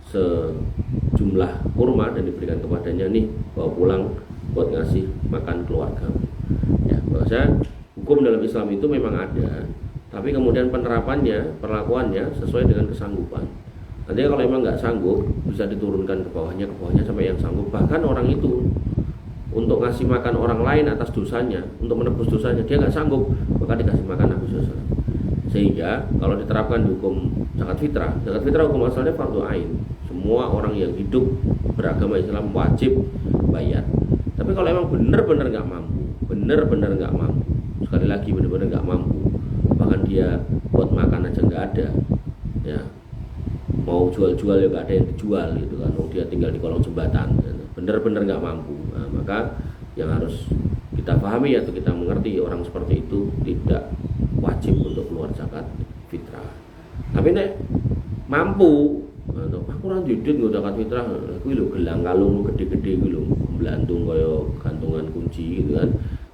sejumlah kurma dan diberikan kepadanya, nih bawa pulang buat ngasih makan keluarga. Ya, bahwasanya hukum dalam Islam itu memang ada, tapi kemudian penerapannya, perlakuannya sesuai dengan kesanggupan. Nanti kalau emang nggak sanggup, bisa diturunkan ke bawahnya sampai yang sanggup. Bahkan orang itu untuk ngasih makan orang lain atas dosanya, untuk menebus dosanya, dia nggak sanggup, maka dikasih makan Nabi SAW. Sehingga kalau diterapkan di hukum zakat fitrah hukum asalnya fardu ain. Semua orang yang hidup beragama Islam wajib bayar. Tapi kalau emang benar-benar nggak mampu, sekali lagi benar-benar nggak mampu, bahkan dia buat makan aja nggak ada, ya mau jual-jual ya nggak ada yang dijual gitu kan, dia tinggal di kolong jembatan, benar-benar nggak mampu. Nah, maka yang harus kita pahami atau kita mengerti, orang seperti itu tidak wajib untuk keluar zakat fitrah. Tapi nek mampu, aku ora duit nggo zakat fitrah, kuwi lho gelang kalung gede-gede kuwi lho, belantung kaya gantungan kunci gitu kan.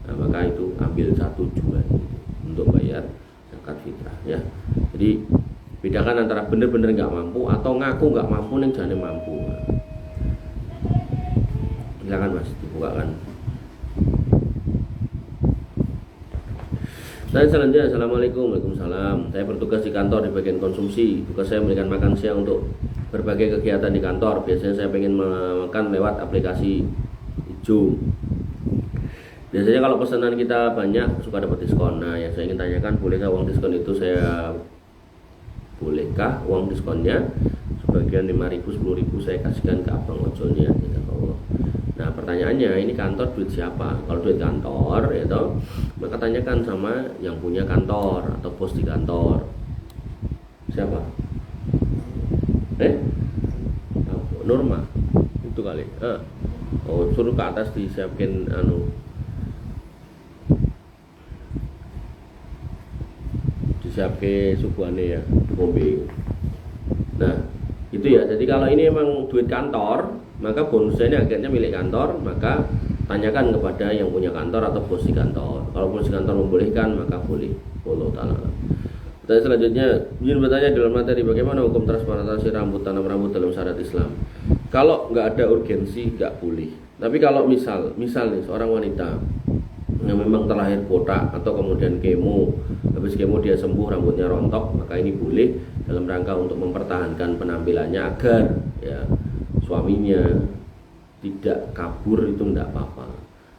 Nah, maka itu ambil satu jual untuk bayar zakat fitrah ya. Jadi bedakan antara benar-benar nggak mampu atau ngaku nggak mampu ning jane mampu. Silakan Mas, dibukakan. Dan selanjutnya, Assalamualaikum. Waalaikumsalam. Saya bertugas di kantor di bagian konsumsi. Tugas saya memberikan makan siang untuk berbagai kegiatan di kantor. Biasanya saya pengen makan lewat aplikasi hijau. Biasanya kalau pesanan kita banyak suka dapat diskon. Nah, yang saya ingin tanyakan, bolehkah uang diskonnya sebagian 5.000, 10.000 saya kasihkan ke abang ojolnya. Nah, pertanyaannya, ini kantor duit siapa? Kalau duit kantor, ya toh, maka tanyakan sama yang punya kantor atau bos di kantor. Siapa? Norma itu kali. Suruh ke atas disiapin disiapke suguhane ya, bombe. Nah, itu ya. Jadi kalau ini emang duit kantor, maka bonusnya ini akhirnya milik kantor, maka tanyakan kepada yang punya kantor atau bos di kantor. Kalau bos di kantor membolehkan, maka boleh. Allah Ta'ala. Dan selanjutnya, ingin bertanya dalam materi bagaimana hukum transplantasi rambut, tanam rambut dalam syariat Islam. Kalau nggak ada urgensi, nggak boleh. Tapi kalau misal nih seorang wanita yang memang terlahir botak atau kemudian kemo, habis kemo dia sembuh rambutnya rontok, maka ini boleh dalam rangka untuk mempertahankan penampilannya agar ya suaminya tidak kabur, itu tidak apa-apa.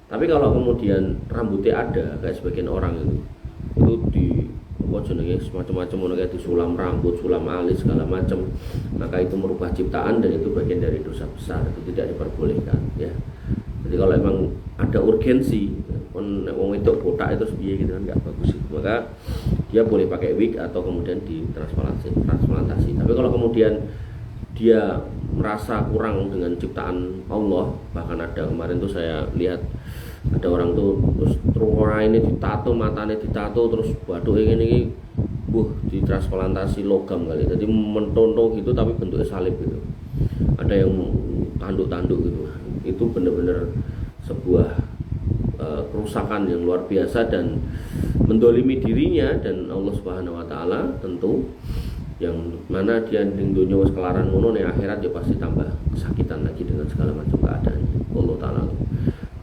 Tapi kalau kemudian rambutnya ada kayak sebagian orang itu di semacam-macam kayak disulam rambut, sulam alis segala macam, maka itu merubah ciptaan dan itu bagian dari dosa besar, itu tidak diperbolehkan ya. Jadi kalau emang ada urgensi, wong itu botak itu sebiye gitu kan nggak bagus itu, maka dia boleh pakai wig atau kemudian transplantasi. Tapi kalau kemudian dia merasa kurang dengan ciptaan Allah, bahkan ada kemarin tuh saya lihat ada orang tuh terus ini ditato, matanya ditato, terus batuk ini ditransplantasi logam kali, jadi mentonton gitu tapi bentuknya salib gitu, ada yang tanduk-tanduk gitu. Itu benar-benar sebuah kerusakan yang luar biasa dan mendolimi dirinya dan Allah Subhanahu Wa Taala tentu, yang mana dia ning donya wis kelaran ngono, ning akhirat ya pasti tambah kesakitan lagi dengan segala macam keadaannya. Allah Taala.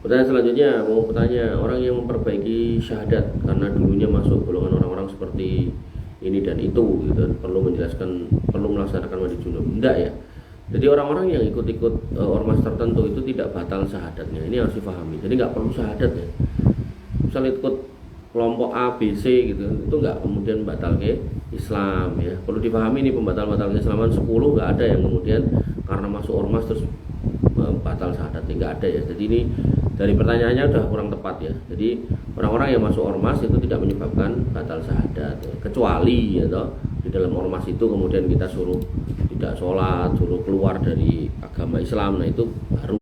Pertanyaan selanjutnya, mau bertanya, orang yang memperbaiki syahadat karena dulunya masuk golongan orang-orang seperti ini dan itu gitu, perlu melaksanakan mandi junub. Enggak ya. Jadi orang-orang yang ikut-ikut ormas tertentu itu tidak batal syahadatnya. Ini harus dipahami. Jadi nggak perlu syahadat ya. Misal ikut kelompok A, B, C gitu, itu nggak kemudian batal ke Islam ya. Perlu dipahami nih, pembatal-batal keislaman 10 nggak ada yang kemudian karena masuk ormas terus batal syahadat, nggak ada ya. Jadi ini dari pertanyaannya udah kurang tepat ya. Jadi orang-orang yang masuk ormas itu tidak menyebabkan batal syahadat ya. Kecuali ya toh, di dalam ormas itu kemudian kita suruh tidak sholat, suruh keluar dari agama Islam, nah itu baru.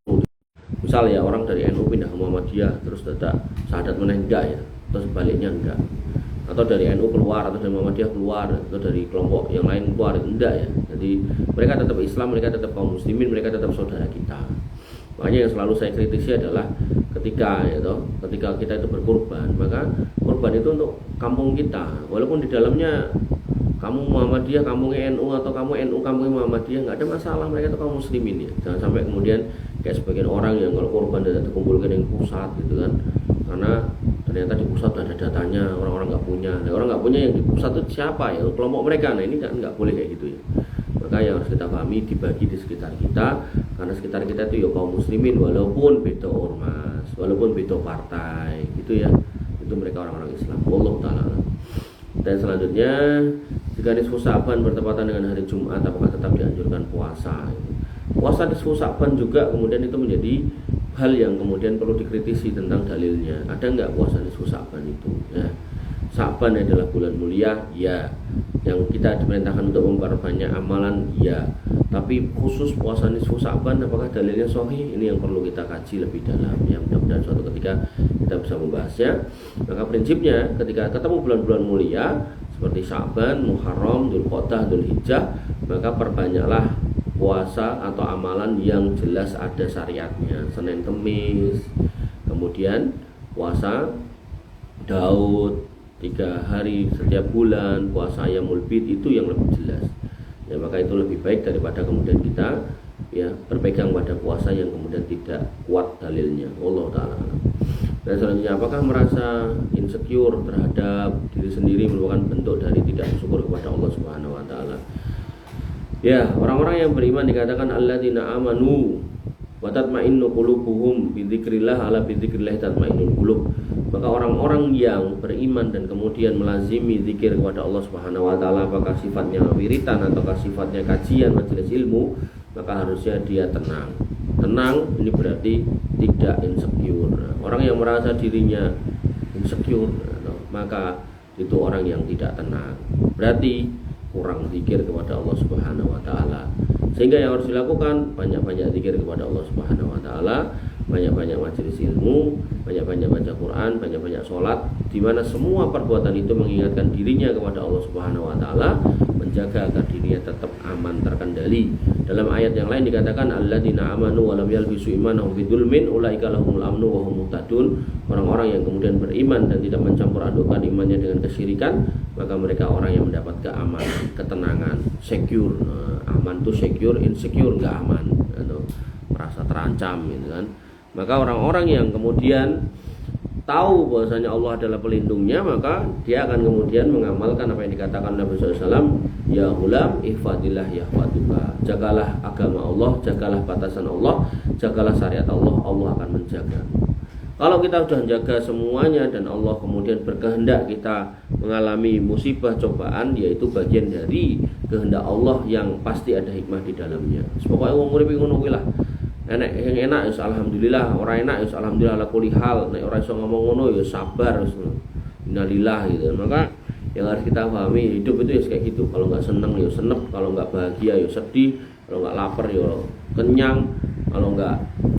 Misal ya orang dari NU pindah ke Muhammadiyah terus dadak syahadat meneh enggak ya, atau sebaliknya enggak, atau dari NU keluar atau dari Muhammadiyah keluar atau dari kelompok yang lain keluar, enggak ya. Jadi mereka tetap Islam, mereka tetap kaum muslimin, mereka tetap saudara kita. Makanya yang selalu saya kritisi adalah ketika kita itu berkorban, maka korban itu untuk kampung kita, walaupun di dalamnya kamu Muhammadiyah, kampungnya NU, atau kamu NU, kampungnya Muhammadiyah, nggak ada masalah, mereka itu kaum muslimin ya. Jangan sampai kemudian kayak sebagian orang yang kalau korban tidak terkumpulkan yang pusat gitu kan, karena ternyata di pusat ada datanya, orang-orang nggak punya. Nah, orang nggak punya yang di pusat itu siapa ya? Kelompok mereka. Nah ini nggak boleh kayak gitu ya. Maka yang harus kita pahami dibagi di sekitar kita, karena sekitar kita itu ya kaum muslimin walaupun beda ormas, walaupun beda partai gitu ya, itu mereka orang-orang Islam. Wallahu ta'ala. Dan selanjutnya, jika nisfu Sya'ban bertepatan dengan hari Jumat, apakah tetap dianjurkan puasa? Puasa nisfu Sya'ban juga kemudian itu menjadi hal yang kemudian perlu dikritisi tentang dalilnya. Ada nggak puasa nisfu Sya'ban itu? Ya. Sya'ban adalah bulan mulia, ya. Yang kita diperintahkan untuk memperbanyak amalan, ya. Tapi khusus puasa nisfu Sya'ban, apakah dalilnya sahih? Ini yang perlu kita kaji lebih dalam. Ya, mudah-mudahan suatu ketika kita bisa membahasnya. Maka prinsipnya ketika ketemu bulan-bulan mulia seperti Sya'ban, Muharram, Dzulqa'dah, Dzulhijjah, maka perbanyaklah puasa atau amalan yang jelas ada syariatnya. Senin Kemis, kemudian puasa Daud 3 hari setiap bulan, puasa Ayyamul Bid, itu yang lebih jelas. Ya, maka itu lebih baik daripada kemudian kita ya berpegang pada puasa yang kemudian tidak kuat dalilnya. Allah taala. Dan selanjutnya, apakah merasa insecure terhadap diri sendiri merupakan bentuk dari tidak bersyukur kepada Allah Subhanahu wa taala? Ya, orang-orang yang beriman dikatakan alladzina amanu wa tatma'innu qulubuhum bi dzikrillah, ala bi dzikrillah tatma'innul qulub. Maka orang-orang yang beriman dan kemudian melazimi zikir kepada Allah Subhanahu wa taala, apakah sifatnya wiritan ataukah sifatnya kajian majelis ilmu, maka harusnya dia tenang. Tenang ini berarti tidak insecure. Orang yang merasa dirinya insecure, maka itu orang yang tidak tenang. Berarti kurang zikir kepada Allah Subhanahu wa taala. Sehingga yang harus dilakukan banyak-banyak zikir kepada Allah Subhanahu wa taala, banyak-banyak majelis ilmu, banyak-banyak baca Quran, banyak-banyak sholat, di mana semua perbuatan itu mengingatkan dirinya kepada Allah Subhanahu wa taala, menjaga agar dirinya tetap aman terkendali. Dalam ayat yang lain dikatakan alladzina amanu wa lam yalbisu imanahum bidzulmin ulaika lahumul amnu wa hum muhtadun. Orang-orang yang kemudian beriman dan tidak mencampur adukan imannya dengan kesyirikan, maka mereka orang yang mendapat keamanan, ketenangan, secure. Aman itu secure, insecure enggak aman, atau merasa terancam gitu kan. Maka orang-orang yang kemudian tahu bahwasanya Allah adalah pelindungnya, maka dia akan kemudian mengamalkan apa yang dikatakan Nabi SAW, ya hulam ihfadillah yahfaduka. Jagalah agama Allah, jagalah batasan Allah, jagalah syariat Allah, Allah akan menjaga. Kalau kita sudah menjaga semuanya dan Allah kemudian berkehendak kita mengalami musibah cobaan, yaitu bagian dari kehendak Allah yang pasti ada hikmah di dalamnya. Pokoknya wong urip ngono kuwi lah. Enak yang enak ya alhamdulillah, orang enak ya alhamdulillah ala kulli hal. Nek ora iso ngomong ngono ya sabar. Innalillah gitu. Maka yang harus kita pahami, hidup itu ya kayak gitu. Kalau nggak seneng ya senep, kalau nggak bahagia ya sedih, kalau nggak lapar ya kenyang, kalau nggak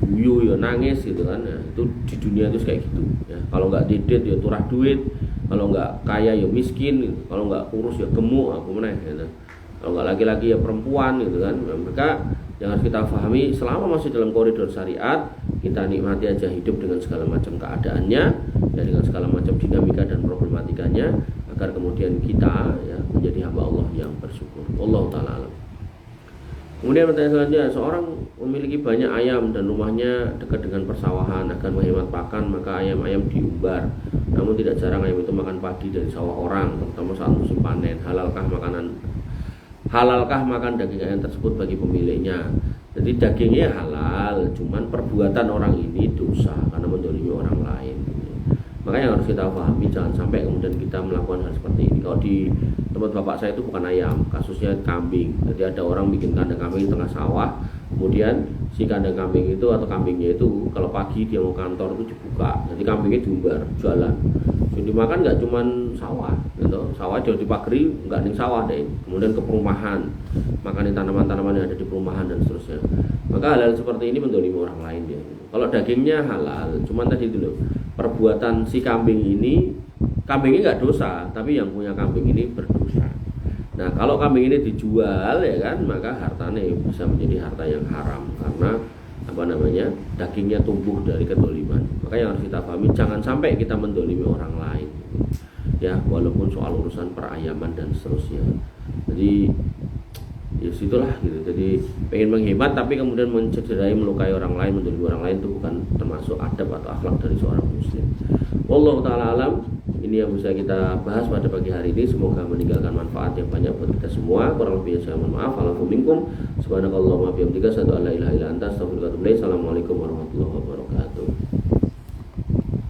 guyu ya nangis gitu kan. Nah, itu di dunia itu kayak gitu ya. Kalau nggak didit ya turah duit, kalau nggak kaya ya miskin gitu. Kalau nggak kurus ya gemuk, apa meneh gitu. Kalau nggak laki-laki ya perempuan gitu kan. Nah, maka yang harus kita pahami, selama masih dalam koridor syariat, kita nikmati aja hidup dengan segala macam keadaannya ya, dengan segala macam dinamika dan problematikanya, agar kemudian kita ya menjadi hamba Allah yang bersyukur. Wallahu ta'ala alam. Kemudian pertanyaan selanjutnya, seorang memiliki banyak ayam dan rumahnya dekat dengan persawahan, agar menghemat pakan maka ayam-ayam diumbar. Namun tidak jarang ayam itu makan padi dari sawah orang, terutama saat musim panen. Halalkah makan daging ayam tersebut bagi pemiliknya? Jadi dagingnya halal, cuman perbuatan orang ini dosa karena mendolimi orang lain. Maka yang harus kita pahami, jangan sampai kemudian kita melakukan hal seperti ini. Kalau di tempat bapak saya itu bukan ayam, kasusnya kambing. Jadi ada orang bikin kandang kambing di tengah sawah, kemudian si kandang kambing itu atau kambingnya itu kalau pagi dia mau kantor itu dibuka, jadi kambingnya diumbar, jualan. Jadi dimakan nggak cuman sawah, gitu. Sawah jauh dipagari, nggak ning sawah deh. Kemudian ke perumahan, makanin tanaman-tanaman yang ada di perumahan dan seterusnya. Maka hal-hal seperti ini mendolimi orang lain dia. Gitu. Kalau dagingnya halal, cuman tadi itu loh, perbuatan si kambing ini, kambingnya nggak dosa, tapi yang punya kambing ini berdosa. Nah kalau kambing ini dijual ya kan, maka hartanya bisa menjadi harta yang haram karena dagingnya tumbuh dari kedoliman. Maka yang harus kita pahami, jangan sampai kita mendolimi orang lain ya, walaupun soal urusan perayaman dan seterusnya. Jadi ya situlah gitu. Jadi pengen menghemat tapi kemudian mencederai, melukai orang lain, mendolimi orang lain, itu bukan termasuk adab atau akhlak dari seorang muslim. Wallahu ta'ala alam. Ini ini yang bisa kita bahas pada pagi hari ini. Semoga meninggalkan manfaat yang banyak buat kita semua. Kurang lebihnya saya mohon maaf. Alaikum minkum. Subhanakallahumma bihamdika asyhadu an la ilaha illa anta astaghfiruka wa atubu ilaik. Assalamualaikum warahmatullahi wabarakatuh.